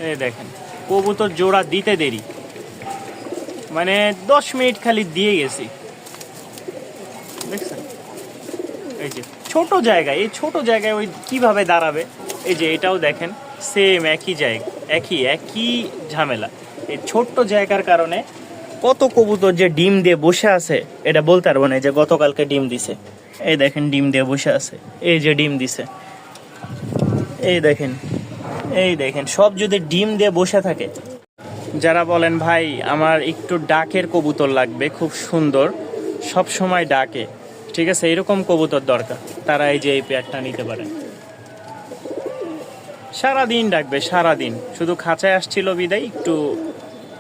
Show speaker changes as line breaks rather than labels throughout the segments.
এই দেখেন কবুতর জোড়া দিতে দেরি, মানে 10 মিনিট খালি দিয়ে গেছি। দেখছেন এই যে ছোট জায়গায়, এই ছোট জায়গায় ওই কিভাবে দাঁড়াবে। এই যে এটাও দেখেন সেম একই জায়গা, একই ঝামেলা। এই ছোট্ট জায়গার কারণে কত কবুতর যে ডিম দিয়ে বসে আছে এটা বলতে পারবো না। যে গতকালকে ডিম দিছে, এই দেখেন ডিম দিয়ে বসে আছে, এই যে ডিম দিছে, এই দেখেন, এই দেখেন সব যদি ডিম দিয়ে বসে থাকে। যারা বলেন ভাই আমার একটু ডাকের কবুতর লাগবে, খুব সুন্দর, সব সময় ডাকে, ঠিক আছে, এরকম কবুতর দরকার, তারা এই যে এই পেয়ারটা নিতে পারেন। সারাদিন ডাকবে, সারাদিন। শুধু খাঁচায় আসছিল বিদায় একটু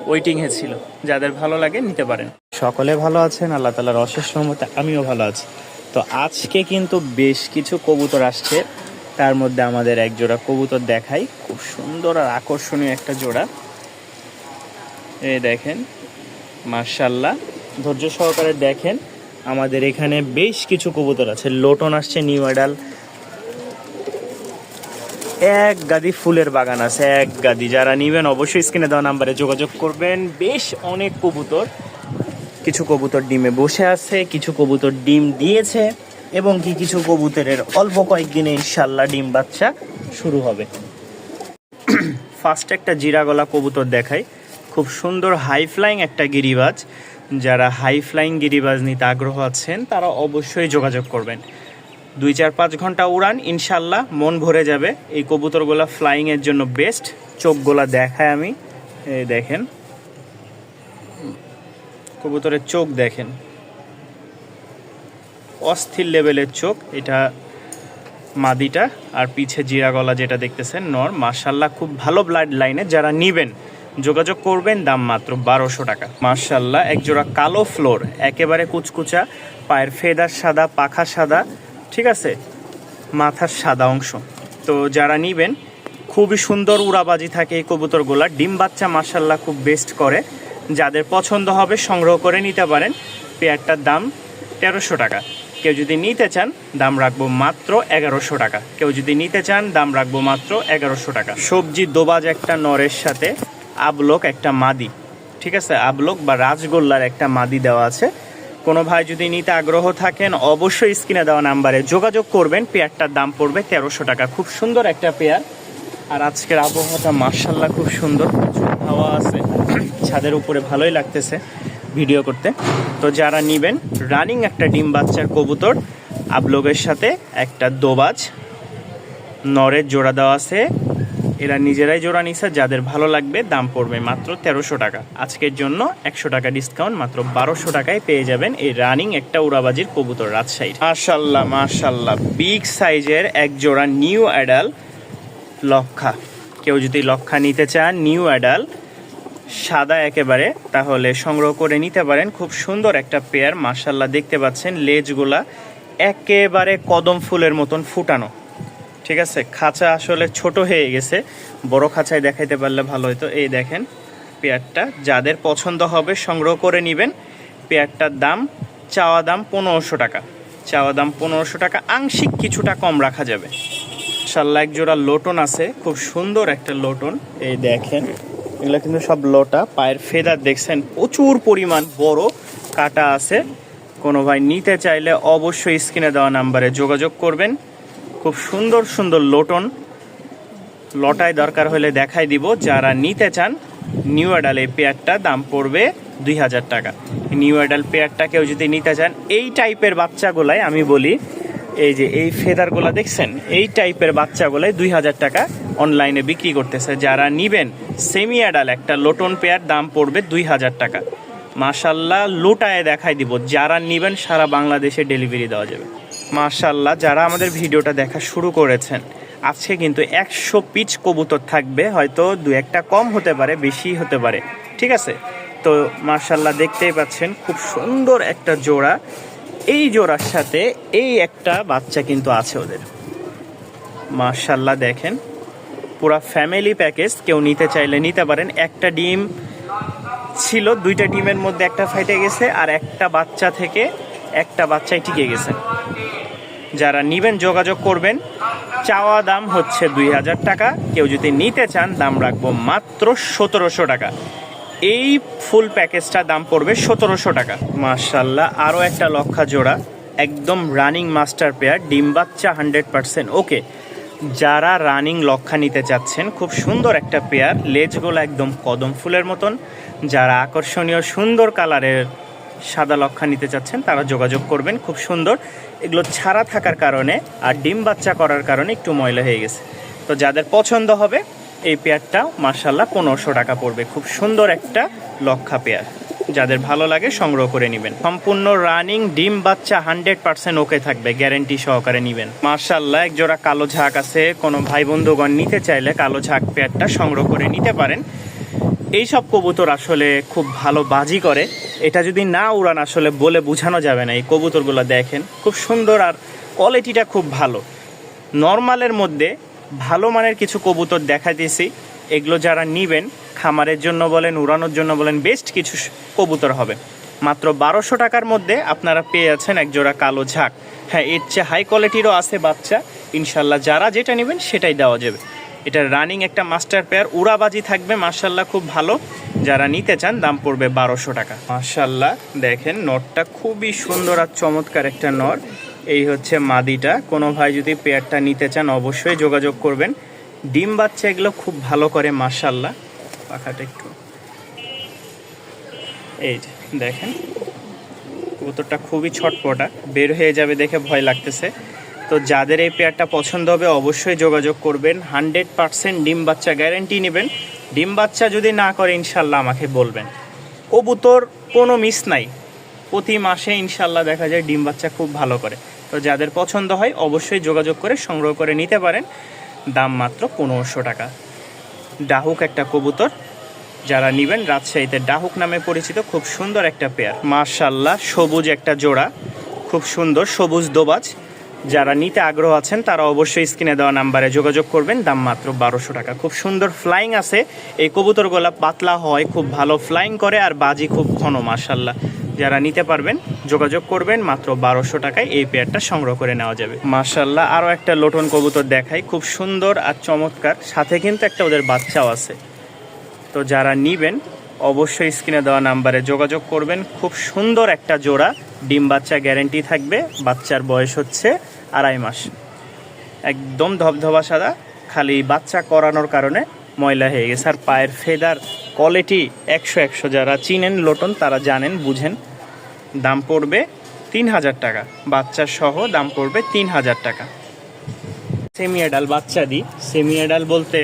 ওয়েটিংয়ে ছিল। যাদের ভালো লাগে নিতে পারেন। সকলে ভালো আছেন, আল্লাহ তাআলার অশেষ রহমতে আমিও ভালো আছি। তো আজকে কিন্তু বেশ কিছু কবুতর আসছে, তার মধ্যে আমাদের এক জোড়া কবুতর দেখাই, খুব সুন্দর আর আকর্ষণীয় একটা জোড়া। এই দেখেন মাশাআল্লাহ, ধৈর্য সহকারে দেখেন। আমাদের এখানে বেশ কিছু কবুতর আছে। লোটন আসছে, নিউ অ্যাডাল, এক গাদি ফুলের বাগান আছে, এক গাদি। যারা নিবেন অবশ্যই স্ক্রিনে দেওয়া নাম্বারে যোগাযোগ করবেন। বেশ অনেক কবুতর, কিছু কবুতর ডিমে বসে আছে, কিছু কবুতর ডিম দিয়েছে, এবং কিছু কবুতরের অল্প কয়েকদিনে ইনশাল্লাহ ডিম বাচ্চা শুরু হবে। ফার্স্ট একটা জিরা গলা কবুতর দেখাই, খুব সুন্দর হাই ফ্লাইং একটা গিরিবাজ। যারা হাই ফ্লাইং গিরিবাজ নিতে আগ্রহ আছেন তারা অবশ্যই যোগাযোগ করবেন। 2-4-5 ঘন্টা উড়ান, ইনশাল্লাহ মন ভরে যাবে। এই কবুতরগুলা ফ্লাইংয়ের জন্য বেস্ট। চোখগুলা দেখায় আমি, এই দেখেন কবুতরের চোখ দেখেন, অস্থির লেভেলের চোখ। এটা মাদিটা, আর পিছে জিরা গলা যেটা দেখতেছেন নর। মাশাল্লাহ খুব ভালো ব্লাড লাইনে। যারা নিবেন যোগাযোগ করবেন, দাম মাত্র 1200 টাকা। মাশাল্লাহ একজোড়া কালো ফ্লোর, একেবারে কুচকুচা, পায়ের ফেদার সাদা, পাখা সাদা, ঠিক আছে, মাথার সাদা অংশ। তো যারা নিবেন খুবই সুন্দর উড়াবাজি থাকে এই কবুতরগুলা। ডিম বাচ্চা মাশাল্লাহ খুব বেস্ট করে। যাদের পছন্দ হবে সংগ্রহ করে নিতে পারেন। পেয়ারটার দাম 1300 টাকা। কেউ যদি নিতে চান দাম রাখবো মাত্র 1100 টাকা। কেউ যদি নিতে চান দাম রাখবো মাত্র 1100 টাকা। সবজি দোবাজ একটা নরের সাথে আবলোক একটা মাদি, ঠিক আছে, আবলোক বা রাজগোল্লার একটা মাদি দেওয়া আছে। কোনো ভাই যদি নিতে আগ্রহ থাকেন অবশ্যই স্ক্রিনে দেওয়া নাম্বারে যোগাযোগ করবেন। পেয়ারটার দাম পড়বে 1300 টাকা। খুব সুন্দর একটা পেয়ার। আর আজকের আবহাওয়াটা মাশাল্লাহ খুব সুন্দর, প্রচুর হাওয়া আছে, ছাদের উপরে ভালোই লাগতেছে ভিডিও করতে। তো যারা নিবেন রানিং একটা ডিম বাচ্চার কবুতর আবলোগের সাথে একটা দোবাজ নরের জোড়া দেওয়া আছে। এরা নিজেরাই জোড়া নিছে। যাদের ভালো লাগবে দাম পড়বে মাত্র 1300 টাকা। আজকের জন্য 100 টাকা ডিসকাউন্ট, মাত্র 1200 টাকায় পেয়ে যাবেন এই রানিং একটা উড়াবাজির কবুতর রাজশাহী। মাশাল্লাহ মাশাল্লাহ বিগ সাইজের এক জোড়া নিউ অ্যাডাল লক্ষা। কেউ যদি লক্ষা নিতে চান নিউ অ্যাডাল সাদা একেবারে, তাহলে সংগ্রহ করে নিতে পারেন। খুব সুন্দর একটা পেয়ার মাশাল্লাহ। দেখতে পাচ্ছেন লেজগুলা একেবারে কদম ফুলের মতন ফুটানো, ঠিক আছে। খাঁচা আসলে ছোট হয়ে গেছে, বড় খাঁচায় দেখাইতে পারলে ভালো হতো। এই দেখেন পেয়ারটা, যাদের পছন্দ হবে সংগ্রহ করে নেবেন। পেয়ারটার দাম চাওয়া দাম 1500 টাকা, চাওয়া দাম 1500 টাকা। আংশিক কিছুটা কম রাখা যাবে। মাশাআল্লাহ এক জোড়া লোটন আছে, খুব সুন্দর একটা লোটন। এই দেখেন এগুলো কিন্তু সব লোটা। পায়ের ফেদার দেখছেন প্রচুর পরিমাণ বড়, কাটা আছে। কোনো ভাই নিতে চাইলে অবশ্যই স্ক্রিনে দেওয়া নাম্বারে যোগাযোগ করবেন। খুব সুন্দর সুন্দর লোটন, লটায় দরকার হলে দেখাই দিব। যারা নিতে চান নিউ অ্যাডাল এই পেয়ারটা দাম পড়বে 2000 টাকা। নিউ অ্যাডাল পেয়ারটা কেউ যদি নিতে চান, এই টাইপের বাচ্চাগুলাই আমি বলি, এই যে এই ফেদারগুলা দেখছেন, এই টাইপের বাচ্চাগুলাই 2000 টাকা অনলাইনে বিক্রি করতেছে। যারা নিবেন সেমি অ্যাডাল একটা লোটন পেয়ার দাম পড়বে 2000 টাকা। মাশাল্লাহ লুটায় দেখাই দিব। যারা নিবেন সারা বাংলাদেশে ডেলিভারি দেওয়া যাবে। মাশাল্লাহ যারা আমাদের ভিডিওটা দেখা শুরু করেছেন, আজকে কিন্তু 100 পিচ কবুতর থাকবে, হয়তো 2-1টা কম হতে পারে, বেশি হতে পারে, ঠিক আছে। তো মাশাল্লাহ দেখতেই পাচ্ছেন খুব সুন্দর একটা জোড়া। এই জোড়ার সাথে এই একটা বাচ্চা কিন্তু আছে ওদের। মাশাল্লাহ দেখেন পুরা ফ্যামিলি প্যাকেজ। কেউ নিতে চাইলে নিতে পারেন। একটা ডিম ছিল, 2টা ডিমের মধ্যে একটা ফাইটে গেছে, আর একটা বাচ্চা থেকে একটা বাচ্চাই টিকে গেছে। যারা নিবেন যোগাযোগ করবেন। চাওয়া দাম হচ্ছে 2000 টাকা, কেউ যদি নিতে চান দাম রাখবো মাত্র 1700 টাকা। এই ফুল প্যাকেজটা দাম পড়বে 1700 টাকা। মাশাআল্লাহ, আরও একটা লক্ষা জোড়া, একদম রানিং মাস্টার পেয়ার, ডিম বাচ্চা 100% ওকে। যারা রানিং লক্ষা নিতে চাচ্ছেন, খুব সুন্দর একটা পেয়ার, লেজগুলো একদম কদম ফুলের মতন, যারা আকর্ষণীয় সুন্দর কালারের সাদা লক্ষা নিতে চাচ্ছেন তারা যোগাযোগ করবেন। খুব সুন্দর, এগুলো ছাড়া থাকার কারণে আর ডিম বাচ্চা করার কারণে একটু ময়লা হয়ে গেছে। তো যাদের পছন্দ হবে এই পেয়ারটা মাশাআল্লাহ 1500 টাকা পড়বে। খুব সুন্দর একটা লক্ষা পেয়ার, যাদের ভালো লাগে সংগ্রহ করে নেবেন। সম্পূর্ণ রানিং ডিম বাচ্চা 100% ওকে থাকবে, গ্যারেন্টি সহকারে নেবেন। মাশাআল্লাহ, এক জোড়া কালো ঝাঁক আছে, কোনো ভাই বন্ধুগণ নিতে চাইলে কালো ঝাঁক পেয়ারটা সংগ্রহ করে নিতে পারেন। এই সব কবুতর আসলে খুব ভালো বাজি করে, এটা যদি না উড়ান আসলে বলে বোঝানো যাবে না। এই কবুতরগুলো দেখেন খুব সুন্দর আর কোয়ালিটিটা খুব ভালো। নর্মালের মধ্যে ভালো মানের কিছু কবুতর দেখাইতেছি, এগুলো যারা নিবেন খামারের জন্য বলেন, উড়ানোর জন্য বলেন, বেস্ট কিছু কবুতর হবে। মাত্র 1200 টাকার মধ্যে আপনারা পেয়ে যাচ্ছেন এক জোড়া কালো ঝাঁক। হ্যাঁ, এর চেয়ে হাই কোয়ালিটিরও আছে বাচ্চা, ইনশাল্লাহ যারা যেটা নেবেন সেটাই দেওয়া যাবে। এটা রানিং একটা মাস্টার পেয়ার, উড়াবাজি থাকবে মাশাআল্লাহ খুব ভালো। যারা নিতে চান দাম পড়বে 1200 টাকা। মাশাআল্লাহ, দেখেন নরটা খুবই সুন্দর আর চমৎকার একটা নর। এই হচ্ছে মাদিটা। কোনো ভাই যদি পেয়ারটা নিতে চান অবশ্যই যোগাযোগ করবেন। ডিম বাচ্চা এগুলো খুব ভালো করে মাশাআল্লাহ। পাখাটা একটু এই যে দেখেন, কবুতরটা খুবই ছটপটা, বের হয়ে যাবে দেখে ভয় লাগতেছে। তো যাদের এই পেয়ারটা পছন্দ হবে অবশ্যই যোগাযোগ করবেন। 100% ডিম বাচ্চা গ্যারেন্টি নেবেন। ডিম বাচ্চা যদি না করে ইনশাল্লাহ আমাকে বলবেন। কবুতর কোনো মিস নাই, প্রতি মাসে ইনশাল্লাহ দেখা যায় ডিম বাচ্চা খুব ভালো করে। তো যাদের পছন্দ হয় অবশ্যই যোগাযোগ করে সংগ্রহ করে নিতে পারেন। দাম মাত্র 1500 টাকা। ডাহুক একটা কবুতর, যারা নেবেন রাজশাহীতে ডাহুক নামে পরিচিত, খুব সুন্দর একটা পেয়ার মাশাআল্লাহ। সবুজ একটা জোড়া, খুব সুন্দর সবুজ দোবাজ। যারা নিতে আগ্রহ আছেন তারা অবশ্যই স্ক্রিনে দেওয়া নাম্বারে যোগাযোগ করবেন। দাম মাত্র 1200 টাকা। খুব সুন্দর ফ্লাইং আছে এই কবুতরগুলা, পাতলা হয়, খুব ভালো ফ্লাইং করে আর বাজি খুব ঘন মাশাআল্লাহ। যারা নিতে পারবেন যোগাযোগ করবেন, মাত্র 1200 টাকায় এই পেয়ারটা সংগ্রহ করে নেওয়া যাবে। মাশাআল্লাহ, আরও একটা লোটন কবুতর দেখাই, খুব সুন্দর আর চমৎকার, সাথে কিন্তু একটা ওদের বাচ্চাও আছে। তো যারা নিবেন অবশ্যই স্ক্রিনে দেওয়া নাম্বারে যোগাযোগ করবেন। খুব সুন্দর একটা জোড়া, ডিম বাচ্চা গ্যারেন্টি থাকবে। বাচ্চার বয়স হচ্ছে 2.5 মাস, একদম ধবধবা সাদা, খালি বাচ্চা করানোর কারণে ময়লা হয়ে গেছে। আর পায়ের ফেদার কোয়ালিটি 100। যারা চিনেন লোটন তারা জানেন, বুঝেন। দাম পড়বে 3000 টাকা, বাচ্চা সহ দাম পড়বে 3000 টাকা। সেমি অ্যাডাল বাচ্চা দিই, সেমি অ্যাডাল বলতে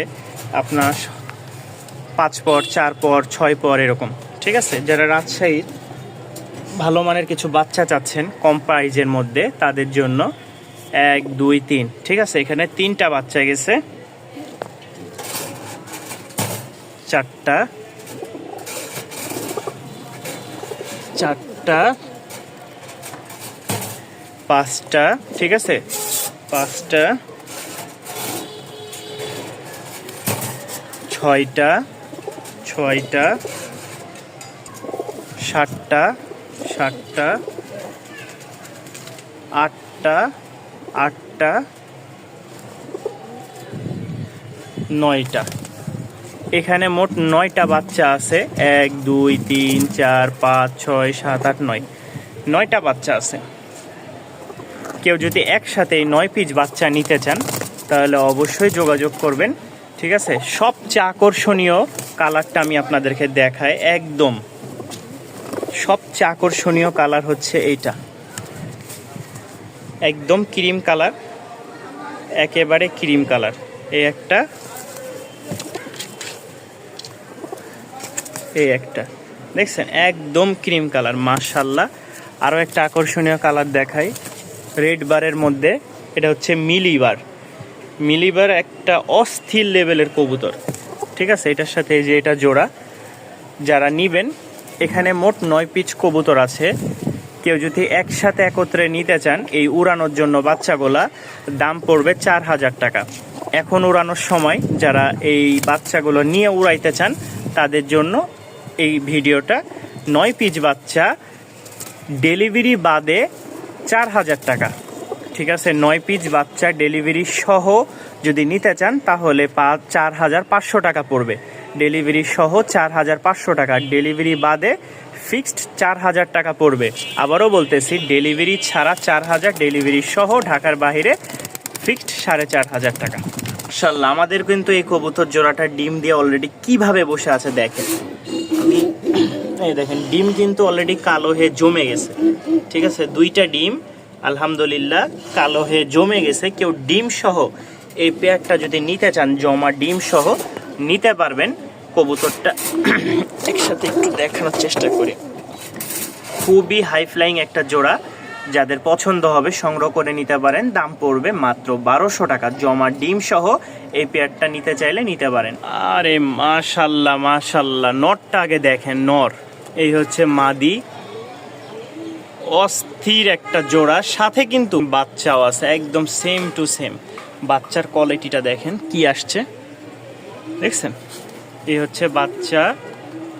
আপনার 5 পর, 4 পর, 6 পর এরকম, ঠিক আছে। যারা রাজশাহীর ভালো মানের কিছু বাচ্চা চাচ্ছেন কম প্রাইজের মধ্যে, তাদের জন্য 1, 2, 3, ঠিক আছে। এখানে 3টা বাচ্চা গেছে, 4টা, 5টা, ঠিক আছে, 5টা, 6টা, 7টা, 8টা, 9টা। এখানে মোট 9টা বাচ্চা আছে। 1, 2, 3, 4, 5, 6, 7, 8, 9, 9টা বাচ্চা আছে। কেউ যদি একসাথে 9 পিস বাচ্চা নিতে চান তাহলে অবশ্যই যোগাযোগ করবেন, ঠিক আছে। সবচেয়ে আকর্ষণীয় কালারটা আমি আপনাদেরকে দেখাই, একদম সবচেয়ে আকর্ষণীয় কালার হচ্ছে এইটা, একদম ক্রিম কালার, একেবারে ক্রিম কালার। এই একটা, এই একটা, দেখছেন একদম ক্রিম কালার মাশাআল্লাহ। আরও একটা আকর্ষণীয় কালার দেখাই, রেড বারের মধ্যে, এটা হচ্ছে মিলিবার। মিলিবার একটা অস্থির লেভেলের কবুতর, ঠিক আছে। এটার সাথে এই যে এটা জোড়া। যারা নিবেন এখানে মোট 9 পিস কবুতর আছে। কেউ যদি একসাথে একত্রে নিতে চান এই উড়ানোর জন্য বাচ্চাগুলা, দাম পড়বে 4000 টাকা। এখন উড়ানোর সময় যারা এই বাচ্চাগুলো নিয়ে উড়াইতে চান তাদের জন্য এই ভিডিওটা। 9 পিস বাচ্চা ডেলিভারি বাদে 4000 টাকা, ঠিক আছে, 9 পিস বাচ্চা ডেলিভারি সহ যদি নিতে চান তাহলে 4,500 টাকা পড়বে। ডেলিভারি সহ 4,500 টাকা, ডেলিভারি বাদে ফিক্সড 4,000 টাকা পড়বে। আবারও বলতেছি, ডেলিভারি ছাড়া 4,000, ডেলিভারি সহ ঢাকার বাইরে ফিক্সড 4,500 টাকা। মাশাআল্লাহ, আমাদের কিন্তু এই কবুতর জোড়াটা ডিম দিয়ে অলরেডি কিভাবে বসে আছে দেখেন। এই দেখেন ডিম কিন্তু অলরেডি কালো হয়ে জমে গেছে। ঠিক আছে, 2টা ডিম আলহামদুলিল্লাহ কালো হয়ে জমে গেছে। কেউ ডিম সহ এই পেয়ারটা যদি নিতে চান, জমা ডিম সহ নিতে পারবেন। কবুতরটা একসাথে একটু দেখানোর চেষ্টা করি। খুবই হাই ফ্লাইং একটা জোড়া, যাদের পছন্দ হবে সংগ্রহ করে নিতে পারেন। দাম পড়বে মাত্র 1200 টাকা, জমা ডিম সহ এই পেয়ারটা নিতে চাইলে নিতে পারেন। আরে মাশাল্লাহ মাশাল্লাহ, নরটা আগে দেখেন। নর এই হচ্ছে মাদি, অস্থির একটা জোড়া, সাথে কিন্তু বাচ্চাও আছে একদম সেম টু সেম। বাচ্চার কোয়ালিটিটা দেখেন কি আসছে, দেখছেন? এই হচ্ছে বাচ্চা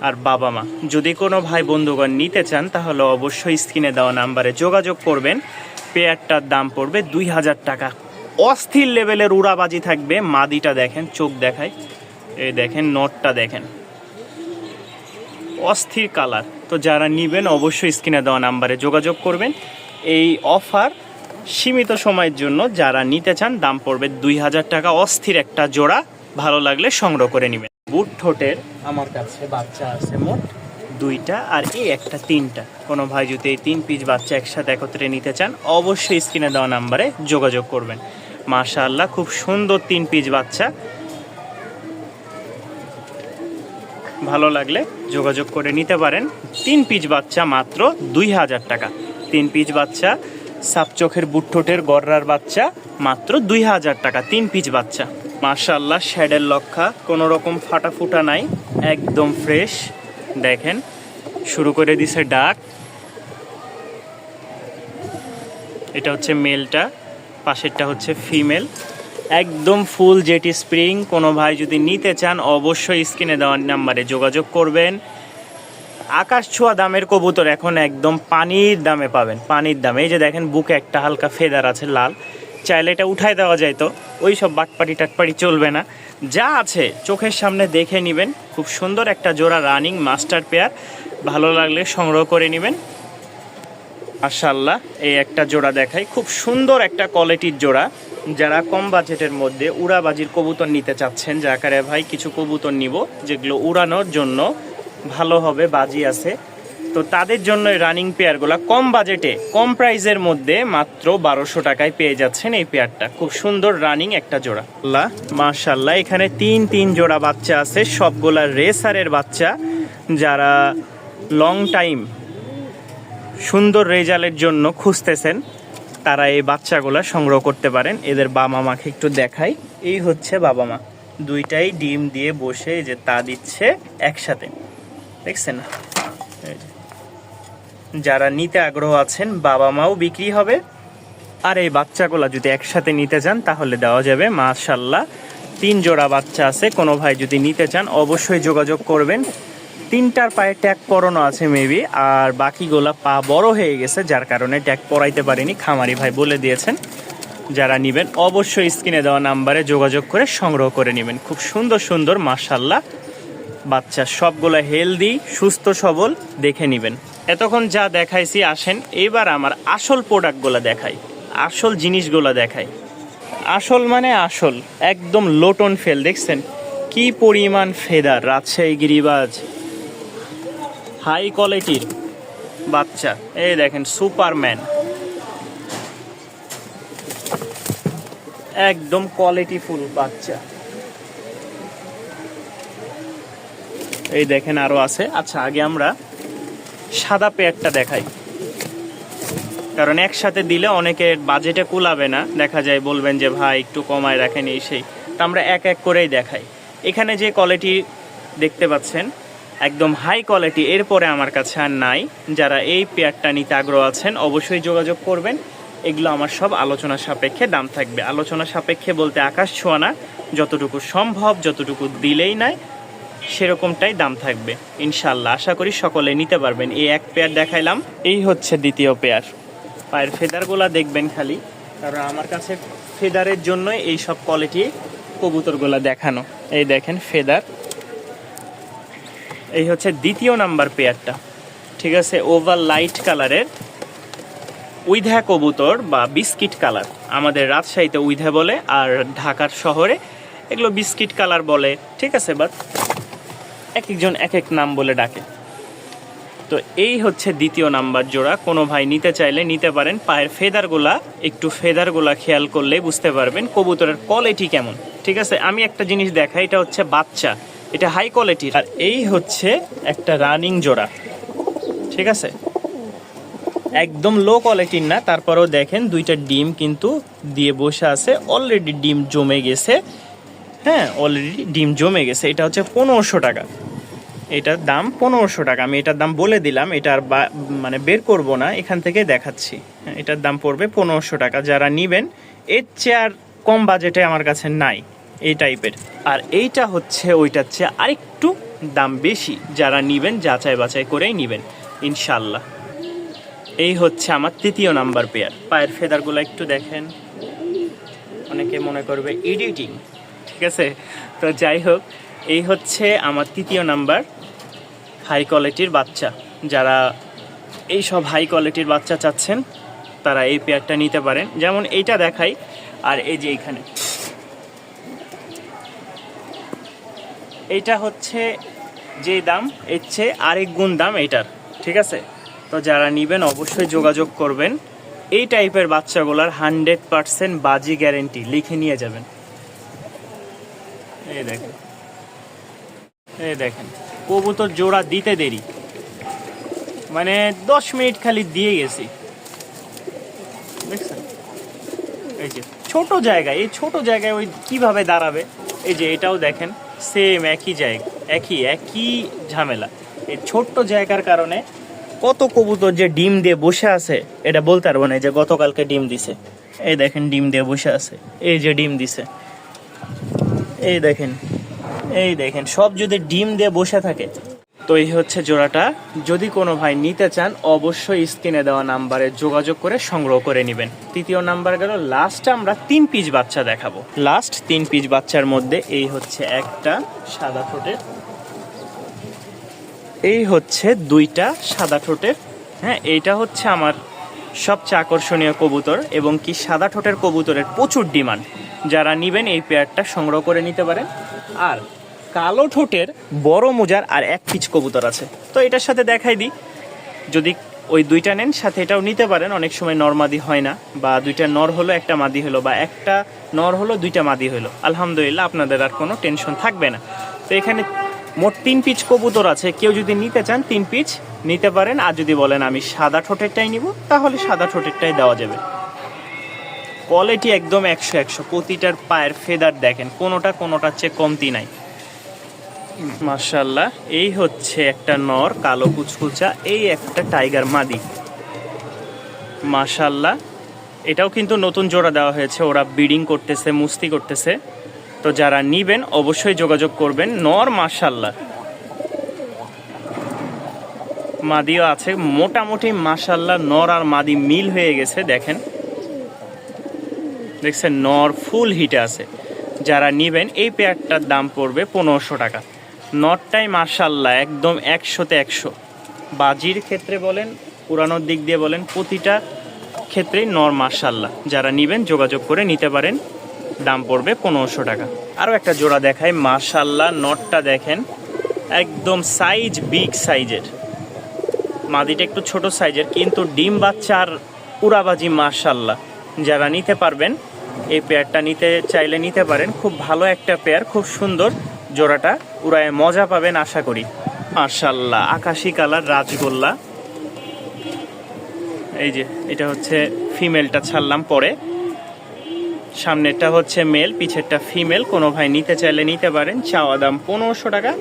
আর বাবা মা। যদি কোনো ভাই বন্ধুগণ নিতে চান তাহলে অবশ্যই স্ক্রিনে দেওয়া নাম্বারে যোগাযোগ করবেন। পেয়ারটার দাম পড়বে 2,000 টাকা। অস্থির লেভেলের উড়াবাজি থাকবে। মাদিটা দেখেন, চোখ দেখায়। এই দেখেন নটটা দেখেন, অস্থির কালার। তো যারা নিবেন অবশ্যই স্ক্রিনে দেওয়া নাম্বারে যোগাযোগ করবেন। এই অফার সীমিত সময়ের জন্য, যারা নিতে চান দাম পড়বে 2,000 টাকা। অস্থির একটা জোড়া, ভালো লাগলে সংগ্রহ করে নেবেন। বুট ঠোঁটের আমার কাছে বাচ্চা আছে মোট 2টা, আর এই একটা 3টা। কোনো ভাই যদি এই 3 পিস বাচ্চা একসাথে একত্রে নিতে চান অবশ্যই স্ক্রিনে দেওয়া নাম্বারে যোগাযোগ করবেন। মাশাআল্লাহ, খুব সুন্দর 3 পিস বাচ্চা। ভালো লাগলে যোগাযোগ করে নিতে পারেন। 3 পিস বাচ্চা মাত্র 2,000 টাকা। 3 পিস বাচ্চা, সাপ চোখের বুট ঠোঁটের গররার বাচ্চা মাত্র 2,000 টাকা। 3 পিস বাচ্চা। মাশাআল্লাহ, শ্যাডের লক্ষা, কোনো রকম ফাটা ফুটা নাই, একদম ফ্রেশ। দেখেন শুরু করে দিছে ডাক। এটা হচ্ছে মেলটা, পাশেরটা হচ্ছে ফিমেল। একদম ফুল জেটি স্প্রিং। কোনো ভাই যদি নিতে চান অবশ্যই স্ক্রিনে দেওয়ার নাম্বারে যোগাযোগ করবেন। আকাশ ছোঁয়া দামের কবুতর এখন একদম পানির দামে পাবেন, পানির দামে। এই যে দেখেন বুকে একটা হালকা ফেদার আছে লাল, চাইলে এটা উঠাই দেওয়া যায়, তো ওই সব বাটপাটি টাটপাটি চলবে না। যা আছে চোখের সামনে দেখে নেবেন। খুব সুন্দর একটা জোড়া রানিং মাস্টার পেয়ার, ভালো লাগলে সংগ্রহ করে নেবেন। মাশাআল্লাহ, এই একটা জোড়া দেখাই, খুব সুন্দর একটা কোয়ালিটির জোড়া। যারা কম বাজেটের মধ্যে উড়াবাজির কবুতর নিতে চাচ্ছেন, যে আকারে ভাই কিছু কবুতর নিব যেগুলো উড়ানোর জন্য ভালো হবে, বাজি আছে, তো তাদের জন্য রানিং পেয়ারগুলো কম বাজেটে কম প্রাইসের মধ্যে মাত্র 1200 টাকায় পেয়ে যাচ্ছেন। এই পেয়ারটা খুব সুন্দর রানিং একটা জোড়া। মাশাআল্লাহ, এখানে 3 জোড়া বাচ্চা আছে, সবগুলা রেসারের বাচ্চা। যারা লং টাইম সুন্দর রেজাল্টের জন্য খুঁজতেছেন তারা এই বাচ্চাগুলা সংগ্রহ করতে পারেন। এদের বাবা মাকে একটু দেখাই। এই হচ্ছে বাবা মা, 2টাই ডিম দিয়ে বসে যে তা দিচ্ছে একসাথে, দেখছেন? যারা নিতে আগ্রহ আছেন, বাবা মাও বিক্রি হবে। আর এই বাচ্চাগুলা যদি একসাথে নিতে চান তাহলে দেওয়া যাবে। মাশাআল্লাহ, 3 জোড়া বাচ্চা আছে। কোনো ভাই যদি নিতে চান অবশ্যই যোগাযোগ করবেন। 3টার পায়ে ট্যাগ পরানো আছে মেবি, আর বাকিগুলা পা বড় হয়ে গেছে, যার কারণে ট্যাগ পরাইতে পারিনি। খামারি ভাই বলে দিয়েছেন। যারা নেবেন অবশ্যই স্ক্রিনে দেওয়া নাম্বারে যোগাযোগ করে সংগ্রহ করে নেবেন। খুব সুন্দর সুন্দর মাশাআল্লাহ বাচ্চা, সবগুলো হেলদি, সুস্থ সবল, দেখে নেবেন। এতক্ষণ যা দেখাইছি, আসেন এবার আমার আসল প্রোডাক্টগুলো দেখাই, আসল জিনিসগুলো দেখাই। আসল মানে আসল, একদম লোটন ফেল। দেখছেন কি পরিমাণ ফেদার, রাজশাহী গিরিবাজ, হাই কোয়ালিটির বাচ্চা। এই দেখেন সুপারম্যান, একদম কোয়ালিটিফুল বাচ্চা। এই দেখেন আরো আছে। আচ্ছা, আগে আমরা সাদা পেয়ারটা দেখাই, কারণ একসাথে দিলে অনেকের বাজেটে কুলাবে না, দেখা যায় বলবেন যে ভাই একটু কমায় রাখেন এই সেই। তো আমরা এক এক করেই দেখাই। এখানে যে কোয়ালিটি দেখতে পাচ্ছেন একদম হাই কোয়ালিটি, এরপরে আমার কাছে আর নাই। যারা এই পেয়ারটা নিতে আগ্রহ আছেন অবশ্যই যোগাযোগ করবেন। এগুলো আমার সব আলোচনা সাপেক্ষে দাম থাকবে। আলোচনা সাপেক্ষে বলতে আকাশ ছোঁয়া না, যতটুকু সম্ভব, যতটুকু দিলেই নাই সেরকমটাই দাম থাকবে ইনশাল্লাহ। আশা করি সকলে নিতে পারবেন। এই এক পেয়ার দেখাইলাম, এই হচ্ছে দ্বিতীয় পেয়ার। পায়ের ফেদারগুলা দেখবেন খালি, কারণ আমার কাছে ফেদারের জন্য এই সব কোয়ালিটি কবুতরগুলো দেখানো। এই দেখেন ফেদার, এই হচ্ছে দ্বিতীয় নাম্বার পেয়ারটা, ঠিক আছে। ওভার লাইট কালারের উইধা কবুতর বা বিস্কিট কালার, আমাদের রাজশাহীতে উইধা বলে আর ঢাকার শহরে এগুলো বিস্কিট কালার বলে, ঠিক আছে। বাট এক একজন এক এক নাম বলে ডাকে। তো এই হচ্ছে দ্বিতীয় নাম্বার জোড়া, কোনো ভাই নিতে চাইলে নিতে পারেন। পায়ের ফেদারগুলা খেয়াল করলেই বুঝতে পারবেন কবুতরের কোয়ালিটি কেমন, ঠিক আছে। আমি একটা জিনিস দেখাই, এটা হচ্ছে বাচ্চা, এটা হাই কোয়ালিটির। আর এই হচ্ছে একটা রানিং জোড়া, ঠিক আছে, একদম লো কোয়ালিটির না। তারপরেও দেখেন দুইটা ডিম কিন্তু দিয়ে বসে আছে, অলরেডি ডিম জমে গেছে। হ্যাঁ, অলরেডি ডিম জমে গেছে। এটা হচ্ছে 1500 টাকা, এটার দাম 1500 টাকা। আমি এটার দাম বলে দিলাম, এটা আর মানে বের করব না, এখান থেকে দেখাচ্ছি। এটার দাম পড়বে 1500 টাকা। যারা নিবেন, এর চেয়ে আর কম বাজেটে আমার কাছে নাই এই টাইপের। আর এইটা হচ্ছে ওইটার চেয়ে আরেকটু দাম বেশি। যারা নিবেন যাচাই বাছাই করেই নিবেন ইনশাল্লাহ। এই হচ্ছে আমার তৃতীয় নাম্বার পেয়ার। পায়ের ফেদারগুলো একটু দেখেন, অনেকে মনে করবে এডিটিং, ঠিক আছে। তো যাই হোক, এই হচ্ছে আমার তৃতীয় নাম্বার হাই কোয়ালিটির বাচ্চা। যারা এই সব হাই কোয়ালিটির বাচ্চা চাচ্ছেন তারা এই পেয়ারটা নিতে পারেন। যেমন এইটা দেখাই, আর এই যে এইখানে এইটা হচ্ছে যে দাম, এর চেয়ে আরেক গুণ দাম এটার, ঠিক আছে। তো যারা নিবেন অবশ্যই যোগাযোগ করবেন। এই টাইপের বাচ্চাগুলার 100% বাজি গ্যারেন্টি, লিখে নিয়ে যাবেন। এই দেখেন, এই দেখেন কবুতর জোড়া দিতে দেরি, মানে 10 মিনিট খালি দিয়ে গেছি, দেখছেন। এই যে ছোট জায়গায়, এই ছোট জায়গায় ওই কিভাবে দাঁড়াবে। এই যে এটাও দেখেন, সেম একই জায়গা, একই ঝামেলা। এই ছোট্ট জায়গার কারণে কত কবুতর যে ডিম দিয়ে বসে আছে এটা বলতে পারবো না। যে গতকালকে ডিম দিছে, এই দেখেন ডিম দিয়ে বসে আছে, এই যে ডিম দিছে, এই দেখেন, এই দেখেন, সব যদি ডিম দিয়ে বসে থাকে। তো এই হচ্ছে জোড়াটা। যদি কোনো ভাই নিতে চান অবশ্যই স্ক্রিনে দেওয়া নাম্বারে যোগাযোগ করে সংগ্রহ করে নেবেন। তৃতীয় নাম্বার গেল। লাস্ট আমরা 3 পিস বাচ্চা দেখাবো। লাস্ট 3 পিস বাচ্চার মধ্যে এই হচ্ছে একটা সাদা ঠোঁটের, এই হচ্ছে দুইটা সাদা ঠোঁটের। হ্যাঁ, এইটা হচ্ছে আমার সবচেয়ে আকর্ষণীয় কবুতর, এবং কি সাদা ঠোঁটের কবুতরের প্রচুর ডিমান্ড। যারা নিবেন এই পেয়ারটা সংগ্রহ করে নিতে পারেন। আর কালো ঠোঁটের বড় মোজার আর এক পিচ কবুতর আছে, তো এটার সাথে দেখাই দিই। যদি ওই দুইটা নেন সাথে এটাও নিতে পারেন। অনেক সময় নর মাদি হয় না, বা দুইটা নর হলো একটা মাদি হলো, বা একটা নর হলো দুইটা মাদি হলো, আলহামদুলিল্লাহ আপনাদের আর কোনো টেনশন থাকবে না। তো এখানে মোট 3 পিচ কবুতর আছে। কেউ যদি নিতে চান 3 পিচ নিতে পারেন। আর যদি বলেন আমি সাদা ঠোঁটেরটাই নিব, তাহলে সাদা ঠোঁটেরটাই দেওয়া যাবে। কোয়ালিটি একদম 100। প্রতিটার পায়ের ফেদার দেখেন, কোনোটার চেয়ে কমতি নাই, মাশাআল্লাহ। এই হচ্ছে একটা নর কালো কুচকুচা, এই একটা টাইগার মাদি, মাশাআল্লাহ। এটাও কিন্তু নতুন জোড়া দেওয়া হয়েছে, ওরা ব্রিডিং করতেছে, মুস্তি করতেছে। তো যারা নিবেন অবশ্যই যোগাযোগ করবেন। নর মাশাআল্লাহ, মাদিও আছে মোটামুটি মাশাআল্লাহ। নর আর মাদি মিল হয়ে গেছে, দেখেন, দেখছেন, নর ফুল হিটে আছে। যারা নিবেন এই পেয়ারটার দাম পড়বে 1500 টাকা। নরটাই মাশাআল্লাহ একদম 100-তে 100। বাজির ক্ষেত্রে বলেন, পুরানোর দিক দিয়ে বলেন, প্রতিটা ক্ষেত্রেই নর মাশাআল্লাহ। যারা নিবেন যোগাযোগ করে নিতে পারেন, দাম পড়বে 1500 টাকা। আরও একটা জোড়া দেখায়, মাশাআল্লাহ। নরটা দেখেন একদম সাইজ বিগ সাইজের, মাদিটা একটু ছোট সাইজের, কিন্তু ডিম বাচ্চার উড়াবাজি মাশাআল্লাহ। যারা নিতে পারবেন এই পেয়ারটা নিতে চাইলে নিতে পারেন। খুব ভালো একটা পেয়ার, খুব সুন্দর জোড়াটা, উড়ায় মজা পাবেন আশা করি। মাশাআল্লাহ, আকাশি কালার রাজগোল্লা। এই যে এটা হচ্ছে ফিমেলটা ছাড়লাম পরে, সামনেরটা হচ্ছে মেল, পিছেরটা ফিমেল। কোনো ভাই নিতে চাইলে নিতে পারেন। চাওয়া দাম 1500 টাকা,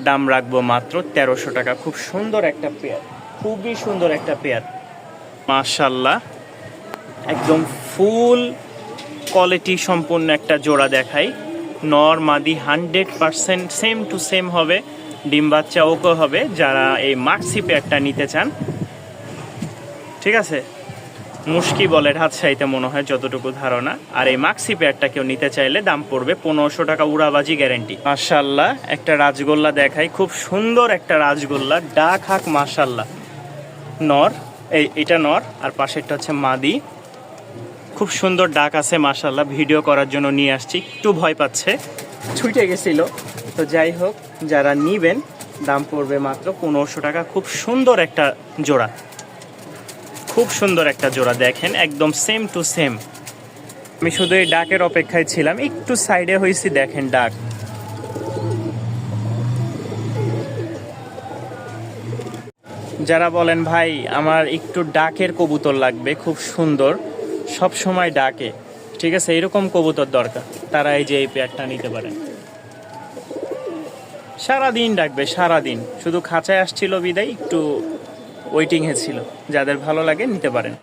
দাম রাখবো মাত্র 1300 টাকা। খুব সুন্দর একটা পেয়ার, খুবই সুন্দর একটা পেয়ার মাশাআল্লাহ। একদম ফুল কোয়ালিটি সম্পূর্ণ একটা জোড়া দেখাই। নর মাদি 100% সেম টু সেম হবে, ডিম বাচ্চা ওকে হবে। যারা এই মাক্সি পেয়ারটা নিতে চান, ঠিক আছে, মুশকি বলে রাজশাহীতে মনে হয় যতটুকু ধারণা। আর এই মাক্সি পেয়ারটা কেউ নিতে চাইলে দাম পড়বে 1500 টাকা, উড়াবাজি গ্যারেন্টি। মাশাআল্লাহ একটা রাজগোল্লা দেখাই, খুব সুন্দর একটা রাজগোল্লা, ডাক হাক মাশাআল্লাহ। নর, এটা নর আর পাশেরটা হচ্ছে মাদি। খুব সুন্দর ডাক আছে মাশাআল্লাহ। ভিডিও করার জন্য নিয়ে আসছি, একটু ভয় পাচ্ছে, ছুটে গেছিল। তো যাই হোক, যারা নিবেন দাম পড়বে মাত্র 1500 টাকা। খুব সুন্দর একটা জোড়া, খুব সুন্দর একটা জোড়া, দেখেন একদম সেম টু সেম। আমি শুধু এই ডাকের অপেক্ষায় ছিলাম, একটু সাইডে হয়েছি, দেখেন ডাক। যারা বলেন ভাই আমার একটু ডাকের কবুতর লাগবে, খুব সুন্দর, সব সময় ডাকে, ঠিক আছে, এরকম কবুতর দরকার, তারা এই যে এই পেয়ারটা নিতে পারেন। সারাদিন ডাকবে, সারাদিন। শুধু খাঁচায় আসছিল বিদায় একটু ওয়েটিংয়ে ছিল। যাদের ভালো লাগে নিতে পারেন।